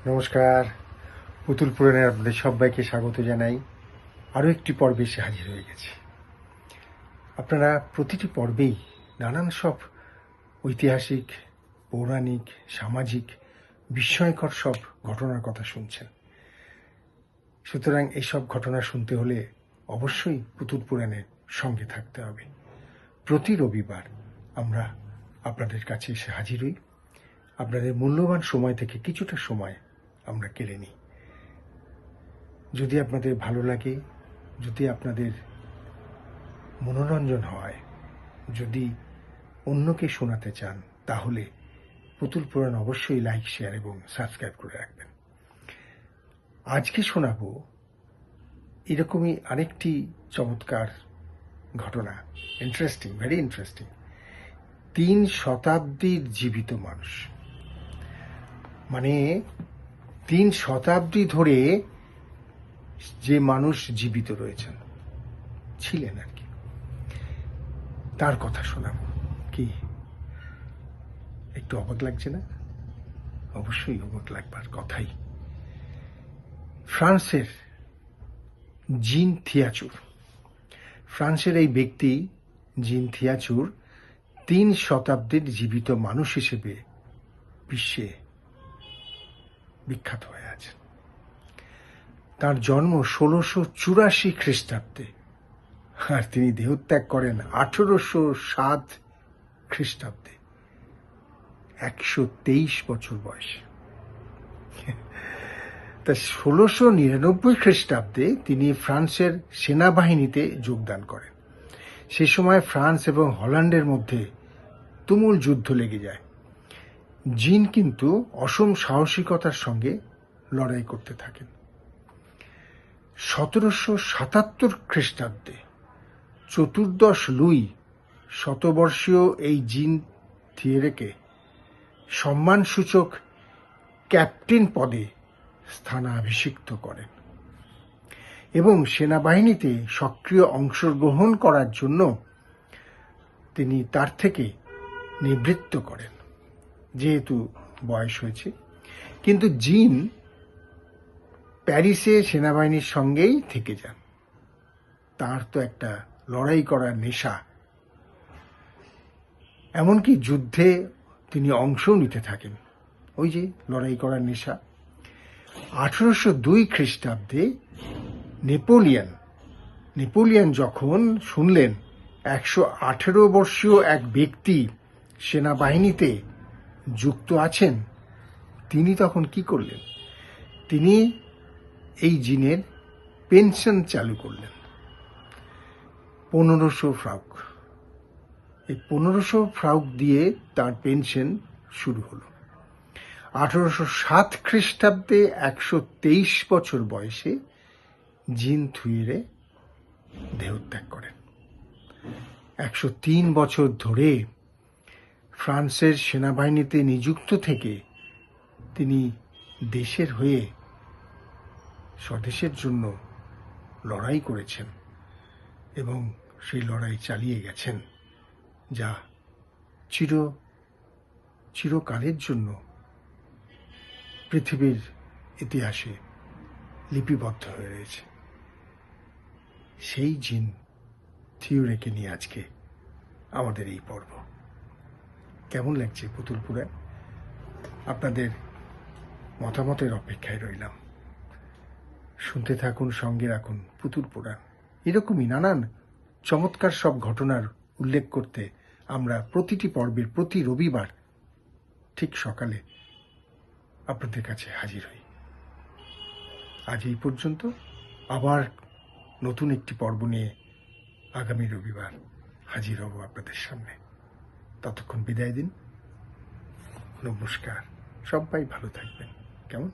নমস্কার। পুতুল পুরাণে আপনাদের সবাইকে স্বাগত জানাই। আরও একটি পর্বে এসে হাজির হয়ে গেছি। আপনারা প্রতিটি পর্বেই নানান সব ঐতিহাসিক, পৌরাণিক, সামাজিক, বিস্ময়কর সব ঘটনার কথা শুনছেন। সুতরাং এইসব ঘটনা শুনতে হলে অবশ্যই পুতুল পুরাণের সঙ্গে থাকতে হবে। প্রতি রবিবার আমরা আপনাদের কাছে এসে হাজির হই। আপনাদের মূল্যবান সময় থেকে কিছুটা সময় আমরা কেড়ে নিই। যদি আপনাদের ভালো লাগে, যদি আপনাদের মনোরঞ্জন হয়, যদি অন্যকে শোনাতে চান, তাহলে পুতুল পুরাণ অবশ্যই লাইক, শেয়ার এবং সাবস্ক্রাইব করে রাখবেন। আজকে শোনাবো এরকমই আরেকটি চমৎকার ঘটনা। Interesting, very interesting. 3 শতাব্দীর জীবিত মানুষ, মানে 3 শতাব্দী ধরে যে মানুষ জীবিত রয়েছেন, ছিলেন আর কি, তার কথা শোনাবো। কি একটু অবাক লাগছে না? অবশ্যই অবাক লাগবার কথাই। ফ্রান্সের জিন থিয়াচুর, ফ্রান্সের এই ব্যক্তি জিন থিয়াচুর 3 শতাব্দীর জীবিত মানুষ হিসেবে বিশ্বে বিখ্যাত হয়ে আছেন। তার জন্ম 1684 খ্রিস্টাব্দে, আর তিনি দেহত্যাগ করেন 1807 খ্রিস্টাব্দে, 123 বছর বয়সে। তা 1699 খ্রিস্টাব্দে তিনি ফ্রান্সের সেনাবাহিনীতে যোগদান করেন। সে সময় ফ্রান্স এবং হল্যান্ডের মধ্যে তুমুল যুদ্ধ লেগে যায়। জিন কিন্তু অসম সাহসিকতার সঙ্গে লড়াই করতে থাকেন। 1777 খ্রিস্টাব্দে চতুর্দশ লুই শতবর্ষীয় এই জিন থিয়েরেকে সম্মানসূচক ক্যাপ্টেন পদে স্থানাভিষিক্ত করেন এবং সেনাবাহিনীতে সক্রিয় অংশগ্রহণ করার জন্য তিনি তার থেকে নিবৃত্ত করেন, যেহেতু বয়স হয়েছে। কিন্তু জিন প্যারিসে সেনাবাহিনীর সঙ্গেই থেকে যান। তার তো একটা লড়াই করার নেশা, এমনকি যুদ্ধে তিনি অংশও নিতে থাকেন। ওই যে লড়াই করার নেশা। 1802 খ্রিস্টাব্দে নেপোলিয়ন যখন শুনলেন 118 বর্ষীয় এক ব্যক্তি সেনাবাহিনীতে যুক্ত আছেন, তিনি তখন কি করলেন? তিনি এই জিনের পেনশন চালু করলেন, 1500 ফ্রাউক। এই 1500 ফ্রাউক দিয়ে তার পেনশন শুরু হলো। 1807 খ্রিস্টাব্দে 123 বছর বয়সে জিন থুইরে দেহত্যাগ করেন। 103 বছর ধরে ফ্রান্সের সেনাবাহিনীতে নিযুক্ত থেকে তিনি দেশের হয়ে, স্বদেশের জন্য লড়াই করেছেন এবং সেই লড়াই চালিয়ে গেছেন, যা চিরকালের জন্য পৃথিবীর ইতিহাসে লিপিবদ্ধ হয়ে রয়েছে। সেই জিন থিওরেকে নিয়ে আজকে আমাদের এই পর্ব। কেমন লাগছে পুতুল পুরাণ? আপনাদের মতামতের অপেক্ষায় রইলাম। শুনতে থাকুন, সঙ্গে রাখুন পুতুল পুরাণ। এরকমই নানান চমৎকার সব ঘটনার উল্লেখ করতে আমরা প্রতিটি পর্বের প্রতি রবিবার ঠিক সকালে আপনাদের কাছে হাজির হই। আজ এই পর্যন্ত। আবার নতুন একটি পর্ব নিয়ে আগামী রবিবার হাজির হব আপনাদের সামনে। ততক্ষণ বিদায় দিন। নমস্কার। সবাই ভালো থাকবেন। কেমন?